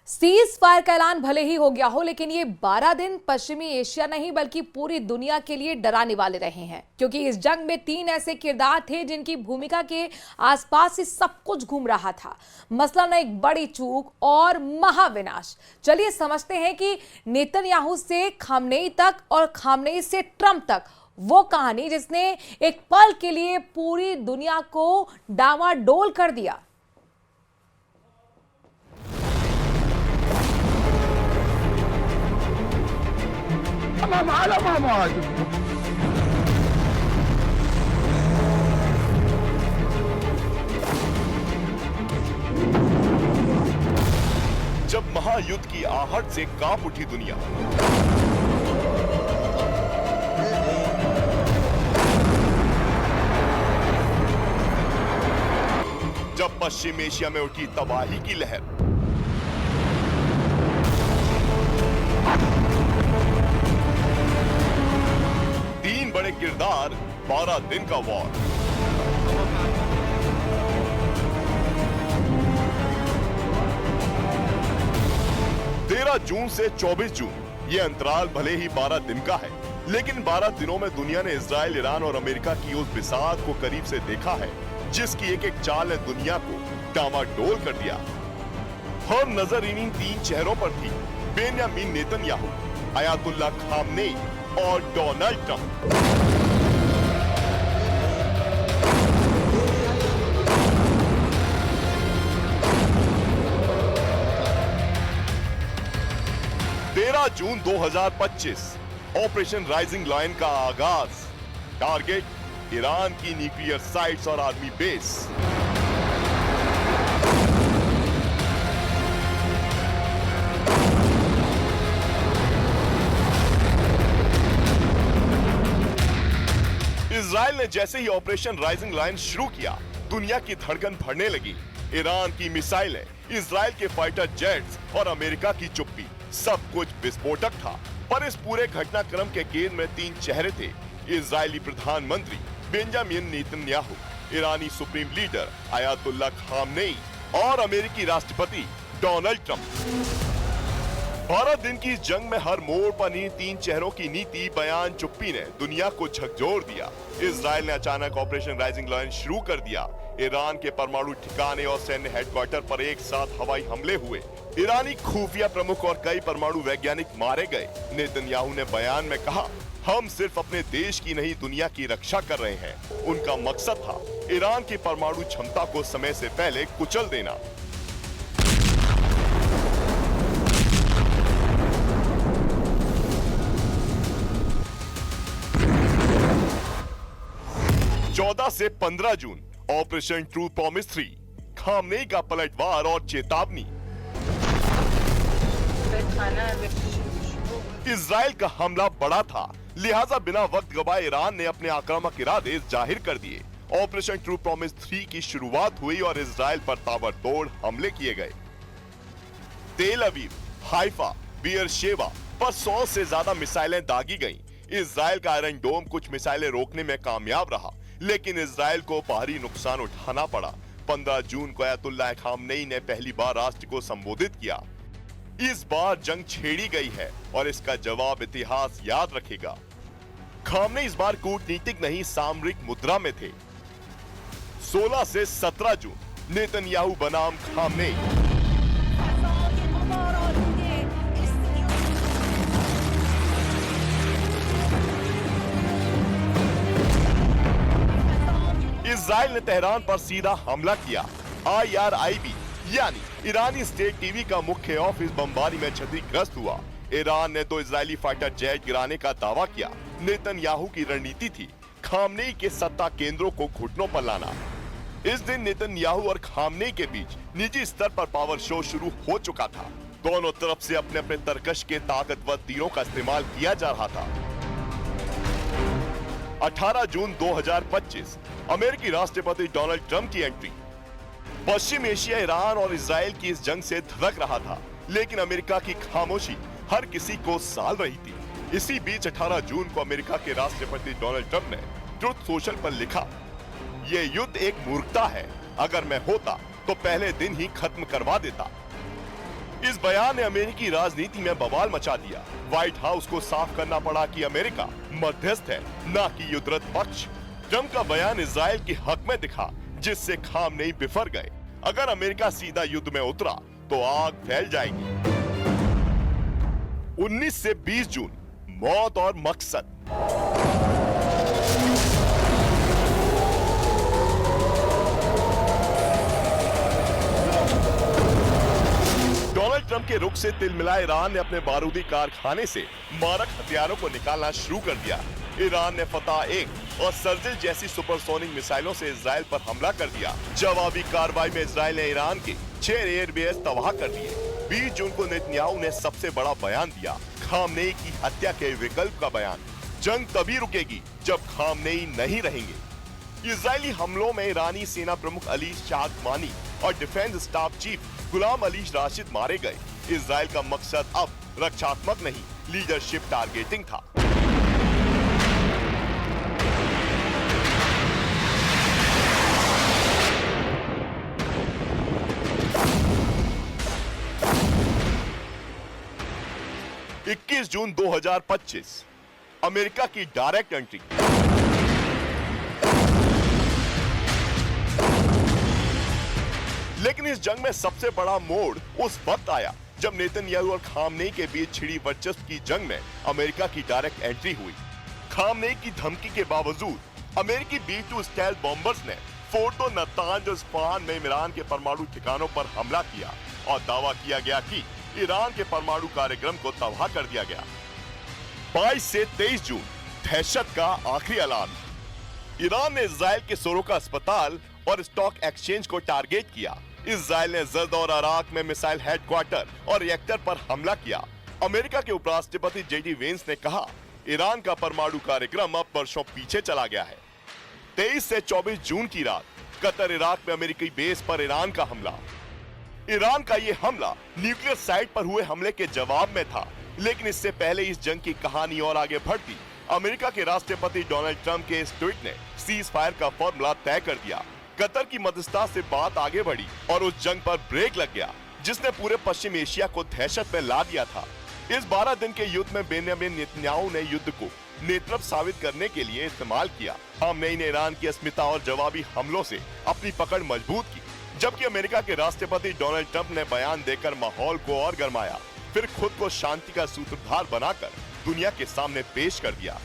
Cease fire का ऐलान भले ही हो गया हो, लेकिन ये 12 दिन पश्चिमी एशिया नहीं बल्कि पूरी दुनिया के लिए डराने वाले रहे हैं, क्योंकि इस जंग में 3 ऐसे किरदार थे जिनकी भूमिका के आसपास ही सब कुछ घूम रहा था। मसलन एक बड़ी चूक और महाविनाश। चलिए समझते हैं कि नेतन्याहू से खामनेई तक और खामनेई से ट्रंप तक वो कहानी जिसने एक पल के लिए पूरी दुनिया को डामाडोल कर दिया। जब महायुद्ध की आहट से कांप उठी दुनिया, जब पश्चिम एशिया में उठी तबाही की लहर, तीन बड़े किरदार, 12 दिन का वॉर। तेरह जून से 24 जून, ये अंतराल भले ही 12 दिन का है, लेकिन 12 दिनों में दुनिया ने इजराइल, ईरान और अमेरिका की उस बिसात को करीब से देखा है जिसकी एक एक चाल ने दुनिया को डामाडोल कर दिया। हर नजर इन्हीं तीन चेहरों पर थी, बेंयामीन नेतन्याहू, अयातुल्लाह खामनेई और डोनाल्ड ट्रंप। जून 2025, ऑपरेशन राइजिंग लायन का आगाज। टारगेट ईरान की न्यूक्लियर साइट्स और आर्मी बेस। इजराइल ने जैसे ही ऑपरेशन राइजिंग लायन शुरू किया, दुनिया की धड़कन बढ़ने लगी। ईरान की मिसाइलें, इजराइल के फाइटर जेट्स और अमेरिका की चुप्पी, सब कुछ विस्फोटक था। पर इस पूरे घटनाक्रम के केंद्र में तीन चेहरे थे: इजरायली प्रधानमंत्री बेंजामिन नेतन्याहू, ईरानी सुप्रीम लीडर अयातुल्लाह खामनेई और अमेरिकी राष्ट्रपति डोनाल्ड ट्रंप। 12 दिन की जंग में हर मोड़ पर इन तीन चेहरों की नीति, बयान, चुप्पी ने दुनिया को झकझोर दिया। इजराइल ने अचानक ऑपरेशन राइजिंग लायन शुरू कर दिया। ईरान के परमाणु ठिकाने और सैन्य हेडक्वार्टर पर एक साथ हवाई हमले हुए। ईरानी खुफिया प्रमुख और कई परमाणु वैज्ञानिक मारे गए। नेतन्याहू ने बयान में कहा, हम सिर्फ अपने देश की नहीं दुनिया की रक्षा कर रहे हैं। उनका मकसद था ईरान की परमाणु क्षमता को समय से पहले कुचल देना। चौदह से 15 जून, ऑपरेशन ट्रू प्रॉमिस 3, खामनेई का पलटवार और चेतावनी। इजराइल का हमला बड़ा था, लिहाजा बिना वक्त गवाए ईरान ने अपने आक्रामक इरादे जाहिर कर दिए। ऑपरेशन ट्रू प्रॉमिस 3 की शुरुआत हुई और इजराइल पर ताबड़तोड़ हमले किए गए। तेल अवीव, हाइफा, बीयरशेवा पर 100 से ज्यादा मिसाइलें दागी गईं। इजराइल का आयरन डोम कुछ मिसाइलें रोकने में कामयाब रहा, लेकिन इजराइल को भारी नुकसान उठाना पड़ा। 15 जून को अयातुल्लाह खामनेई ने पहली बार राष्ट्र को संबोधित किया। इस बार जंग छेड़ी गई है और इसका जवाब इतिहास याद रखेगा। खामनेई इस बार कूटनीतिक नहीं, सामरिक मुद्रा में थे। 16 से 17 जून, नेतन्याहू बनाम खामनेई। इजराइल ने तेहरान पर सीधा हमला किया। IRIB यानी ईरानी स्टेट टीवी का मुख्य ऑफिस बमबारी में क्षतिग्रस्त हुआ। ईरान ने तो इजरायली फाइटर जेट गिराने का दावा किया। नेतन्याहू की रणनीति थी खामनेई के सत्ता केंद्रों को घुटनों पर लाना। इस दिन नेतन्याहू और खामनेई के बीच निजी स्तर पर पावर शो शुरू हो चुका था। दोनों तरफ से अपने अपने तरकश के ताकतवर तीरों का इस्तेमाल किया जा रहा था। 18 जून 2025, अमेरिकी राष्ट्रपति डोनाल्ड ट्रंप की एंट्री। पश्चिम एशिया ईरान और इजराइल की इस जंग से धड़क रहा था, लेकिन अमेरिका की खामोशी हर किसी को साल रही थी। इसी बीच 18 जून को अमेरिका के राष्ट्रपति डोनाल्ड ट्रंप ने ट्रुथ सोशल पर लिखा, ये युद्ध एक मूर्खता है, अगर मैं होता तो पहले दिन ही खत्म करवा देता। इस बयान ने अमेरिकी राजनीति में बवाल मचा दिया। व्हाइट हाउस को साफ करना पड़ा कि अमेरिका मध्यस्थ है, न कि युद्धरत पक्ष। ट्रंप का बयान इजराइल के हक में दिखा, जिससे खामनेई बिफर गए। अगर अमेरिका सीधा युद्ध में उतरा तो आग फैल जाएगी। 19 से 20 जून, मौत और मकसद। डोनाल्ड ट्रंप के रुख से तिलमिलाए ईरान ने अपने बारूदी कारखाने से मारक हथियारों को निकालना शुरू कर दिया। ईरान ने फतह-1 और सर्जिल जैसी सुपरसोनिक मिसाइलों से इजराइल पर हमला कर दिया। जवाबी कार्रवाई में इजराइल ने ईरान के 6 एयरबेस तबाह कर दिए। 20 जून को नेतन्याहू ने सबसे बड़ा बयान दिया, खामनेई की हत्या के विकल्प का बयान। जंग तभी रुकेगी जब खामनेई नहीं रहेंगे। इजरायली हमलों में ईरानी सेना प्रमुख अली शाहमानी और defence staff chief Ghulam Ali Rashid मारे गए। इजराइल का मकसद अब रक्षात्मक नहीं, लीडरशिप टारगेटिंग था। इक्कीस जून 2025, अमेरिका की डायरेक्ट एंट्री। लेकिन इस जंग में सबसे बड़ा मोड़ उस वक्त आया जब नेतन्याहू और खामनेई के बीच छिड़ी वर्चस्व की जंग में अमेरिका की डायरेक्ट एंट्री हुई। खामनेई की धमकी के बावजूद अमेरिकी B-2 स्टेल्थ बॉम्बर्स ने फोर्टो नतांज और स्फाहान में ईरान के परमाणु ठिकानों पर हमला किया और दावा किया गया कि ईरान के परमाणु कार्यक्रम को तबाह कर दिया गया। 22 से 23 जून, दहशत का आखिरी अलार्म। ईरान ने इजराइल के सोरोका अस्पताल और स्टॉक एक्सचेंज को टारगेट किया। इजराइल ने जर्द और इराक में मिसाइल हेडक्वार्टर और रिएक्टर पर हमला किया। अमेरिका के उपराष्ट्रपति JD वेंस ने कहा, ईरान का परमाणु कार्यक्रम अब वर्षों पीछे चला गया है। 23 से 24 जून की रात, कतर इराक में अमेरिकी बेस पर ईरान का हमला। ईरान का ये हमला न्यूक्लियर साइट पर हुए हमले के जवाब में था, लेकिन इससे पहले इस जंग की कहानी और आगे बढ़ती। अमेरिका के राष्ट्रपति डोनाल्ड ट्रंप के इस ट्वीट ने सीज फायर का फॉर्मूला तय कर दिया। कतर की मध्यस्थता से बात आगे बढ़ी और उस जंग पर ब्रेक लग गया, जिसने पूरे पश्चिम एशिया को दहशत में ला दिया था। इस 12 दिन के युद्ध में बेंजामिन नेतन्याहू ने युद्ध को नेतृत्व साबित करने के लिए इस्तेमाल किया। खामनेई ने ईरान की अस्मिता और जवाबी हमलों से अपनी पकड़ मजबूत की, जबकि अमेरिका के राष्ट्रपति डोनाल्ड ट्रंप ने बयान देकर माहौल को और गरमाया, फिर खुद को शांति का सूत्रधार बनाकर दुनिया के सामने पेश कर दिया।